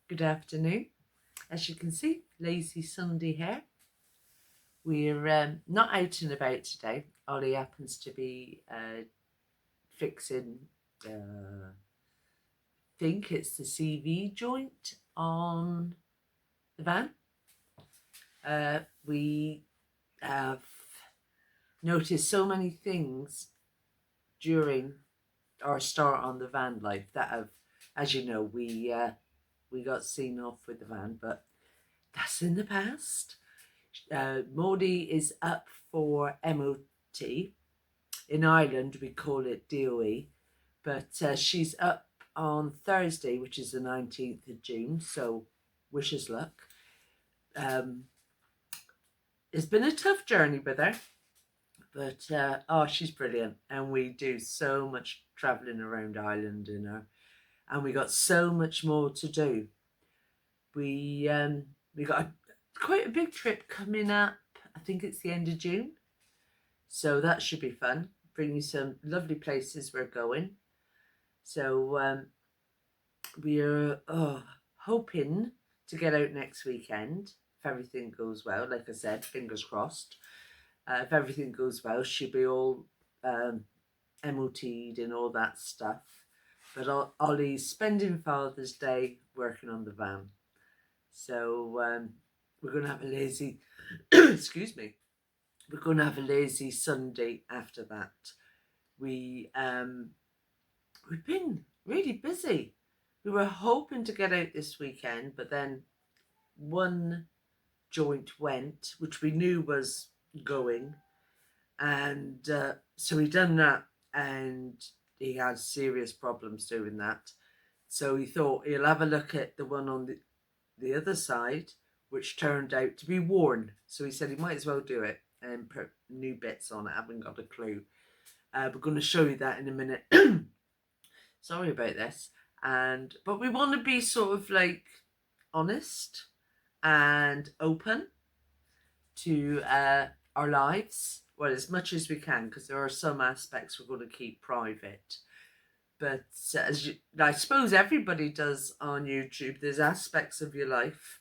Good afternoon. As you can see, lazy Sunday here. We're not out and about today. Ollie happens to be fixing, think it's the CV joint on the van. We have noticed so many things during our start on the van life that have, as you know, we got seen off with the van, but that's in the past. Maudie is up for MOT. In Ireland, we call it DOE, but she's up on Thursday, which is the 19th of June, so wish us luck. It's been a tough journey with her, but she's brilliant, and we do so much travelling around Ireland in her, and we got so much more to do. We got quite a big trip coming up. I think it's the end of June, so that should be fun. Bring you some lovely places we're going. So we're hoping to get out next weekend if everything goes well. Like I said, fingers crossed. If everything goes well, she'll be all MOT'd and all that stuff. But Ollie's spending Father's Day working on the van. So we're going to have a lazy, excuse me, we're going to have a lazy Sunday after that. We've been really busy. We were hoping to get out this weekend, but then one joint went, which we knew was going. And so we done that, and he had serious problems doing that. So he thought he'll have a look at the one on the other side, which turned out to be worn. So he said he might as well do it and put new bits on it. I haven't got a clue. We're going to show you that in a minute. Sorry about this. But we want to be sort of like honest and open to our lives. Well, as much as we can, because there are some aspects we're going to keep private. But I suppose everybody does on YouTube, there's aspects of your life.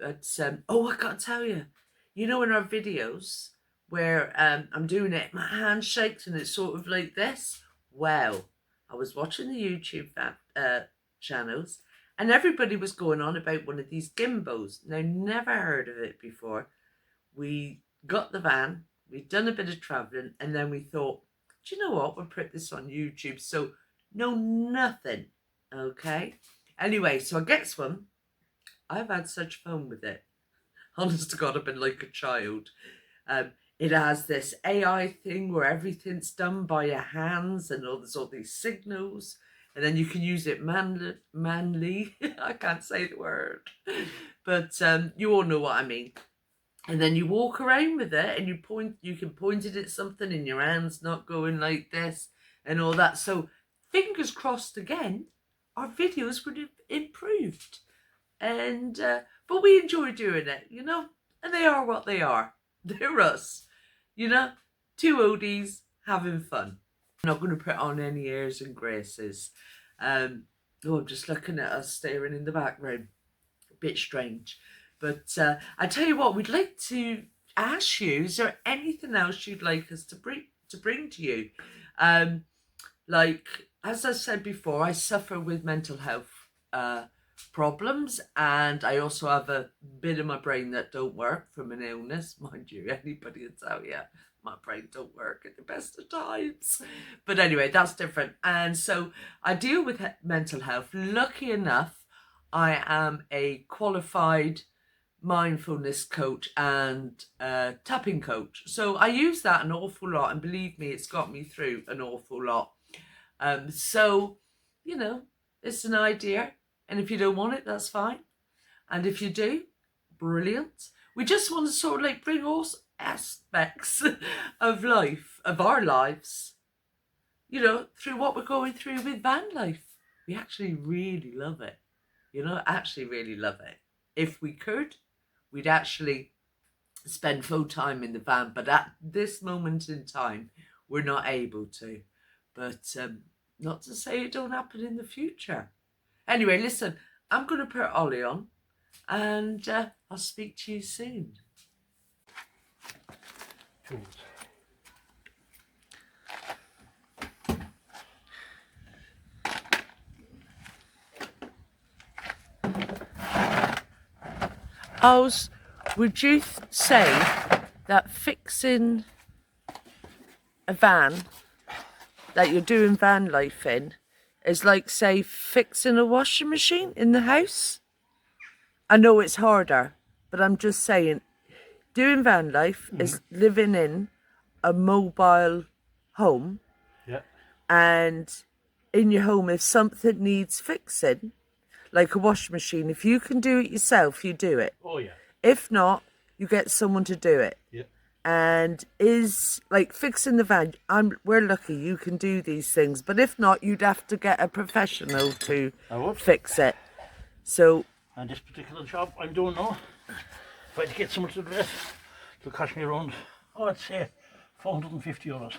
But I got to tell you, in our videos where I'm doing it, my hand shakes and it's sort of like this. Well, I was watching the YouTube channels, and everybody was going on about one of these gimbals. Now, never heard of it before. We got the van, we'd done a bit of travelling, and then we thought, do you know what? We'll put this on YouTube. So, no, nothing. Okay. Anyway, so I gets one. I've had such fun with it. Honest to God, I've been like a child. It has this AI thing where everything's done by your hands, and there's all these signals. And then you can use it manly. I can't say the word. But you all know what I mean. And then you walk around with it, and you can point it at something, and your hand's not going like this and all that. So fingers crossed again, our videos would have improved. And but we enjoy doing it, and they are what they are. They're us, two oldies having fun. I'm not going to put on any airs and graces. I'm just looking at us staring in the background. A bit strange. But I tell you what, we'd like to ask you, is there anything else you'd like us to bring to you? Like, as I said before, I suffer with mental health problems, and I also have a bit of my brain that don't work from an illness. Mind you, anybody will tell you my brain don't work at the best of times. But anyway, that's different. And so I deal with mental health. Lucky enough, I am a qualified mindfulness coach and tapping coach. So I use that an awful lot, and believe me, it's got me through an awful lot. So, it's an idea, and if you don't want it, that's fine. And if you do, brilliant. We just want to sort of like bring all aspects of life, of our lives, through what we're going through with van life. We actually really love it. Actually really love it. If we could, we'd actually spend full time in the van, but at this moment in time, we're not able to. But not to say it don't happen in the future. Anyway, listen, I'm going to put Ollie on, and I'll speak to you soon. Oz, would you say that fixing a van that you're doing van life in is like, say, fixing a washing machine in the house? I know it's harder, but I'm just saying, doing van life is living in a mobile home. Yeah. And in your home, if something needs fixing, like a washing machine, if you can do it yourself, you do it. Oh yeah. If not, you get someone to do it. Yeah. And is like fixing the van, we're lucky you can do these things, but if not, you'd have to get a professional to fix it. So, and this particular job I'm doing now, if I had to get someone to do it, it'll cost me around, I'd say €450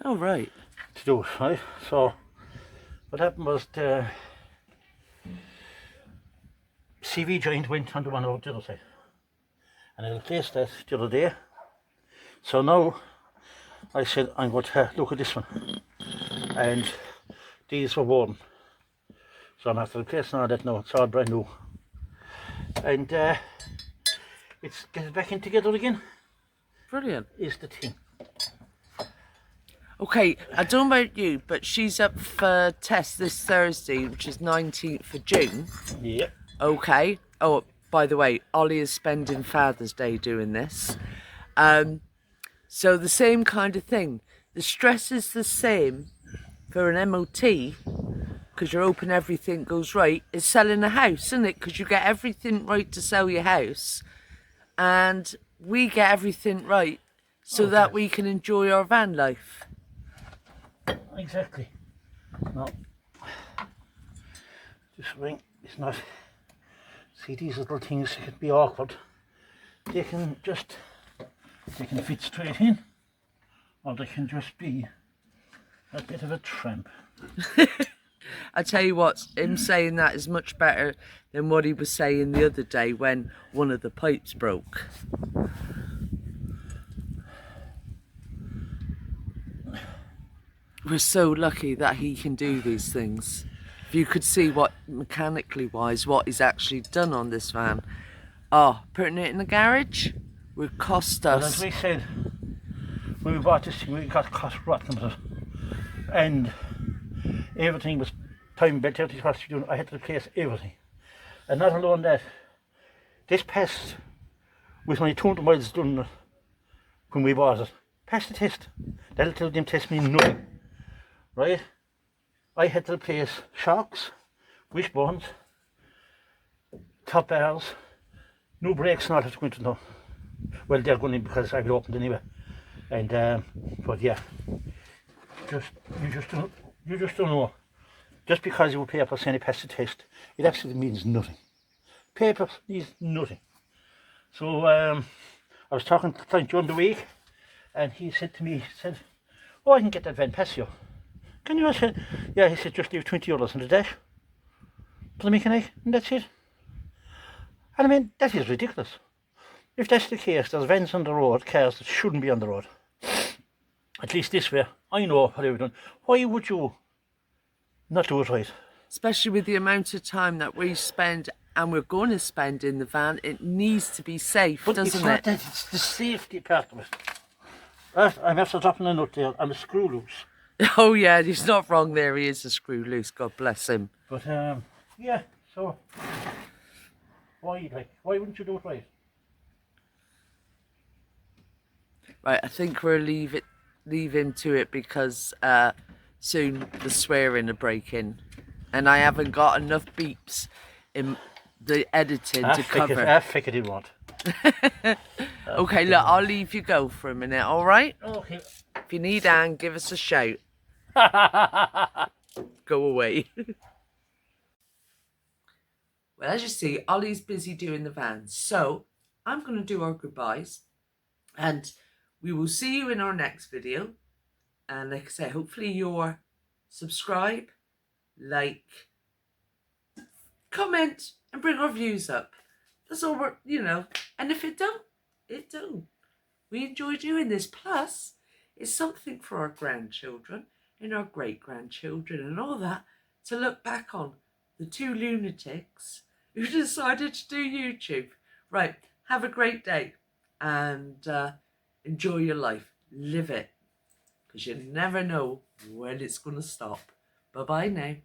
oh right, to do it, right? So what happened was the CV joint went on the one over the other side, and I replaced that the other day. So now I said I'm going to look at this one, and these were worn, so I'm after replacing all that now. It's all brand new, and it's getting back in together again. brilliant. Is the thing. Okay, I don't know about you, but she's up for test this Thursday, which is 19th of June. Yep. Okay. Oh, by the way, Ollie is spending Father's Day doing this. So the same kind of thing. The stress is the same for an MOT, because you're hoping everything goes right, is selling a house, isn't it? Because you get everything right to sell your house, and we get everything right so that we can enjoy our van life. Exactly. No. This ring is not. See, these little things can be awkward. They can fit straight in, or they can just be a bit of a tramp. I tell you what, him saying that is much better than what he was saying the other day when one of the pipes broke. We're so lucky that he can do these things. If you could see what, mechanically wise, what he's actually done on this van. Oh, putting it in the garage would cost us. Well, as we said, when we bought this thing, we got cost rotten with it. And everything was time bent, everything was to do. I had to replace everything. And not alone that, this passed with only 200 miles done when we bought it. Passed the test. That'll tell them test me nothing. Right? I had to replace shocks, wishbones, top bars, new brakes and all that's going to know. Well, they're going in because I've opened anyway. And but yeah, you just don't know. Just because you pay for saying it passed the test, it actually means nothing. Paper means nothing. So I was talking to Clint during the week, and he said to me, "Oh, I can get that van past you. Can you?" I said, "Yeah." He said, "Just leave €20 on the dash for the mechanic, and that's it." And I mean, that is ridiculous. If that's the case, there's vans on the road, cars that shouldn't be on the road. At least this way, I know what I've done. Why would you not do it right? Especially with the amount of time that we spend and we're going to spend in the van, it needs to be safe, but doesn't it's not it? that, it's the safety part of it. I'm after dropping a nut there, and the screw loose. Oh yeah, he's not wrong there. He is a screw loose. God bless him. But yeah. So why wouldn't you do it right? Right, I think we're leaving to it because soon the swearing will break in, and I haven't got enough beeps in the editing to cover. I figured it won't. Okay, look, I'll leave you go for a minute. All right. Okay. If you need Anne, give us a shout. Go away. Well, as you see, Ollie's busy doing the van, so I'm going to do our goodbyes, and we will see you in our next video. And like I say, hopefully you're subscribe, like, comment and bring our views up. That's all we're, you know. And if it don't, it don't. We enjoy doing this. Plus, it's something for our grandchildren and our great-grandchildren and all that to look back on. The two lunatics who decided to do YouTube. Right, have a great day and enjoy your life. Live it, because you never know when it's going to stop. Bye-bye now.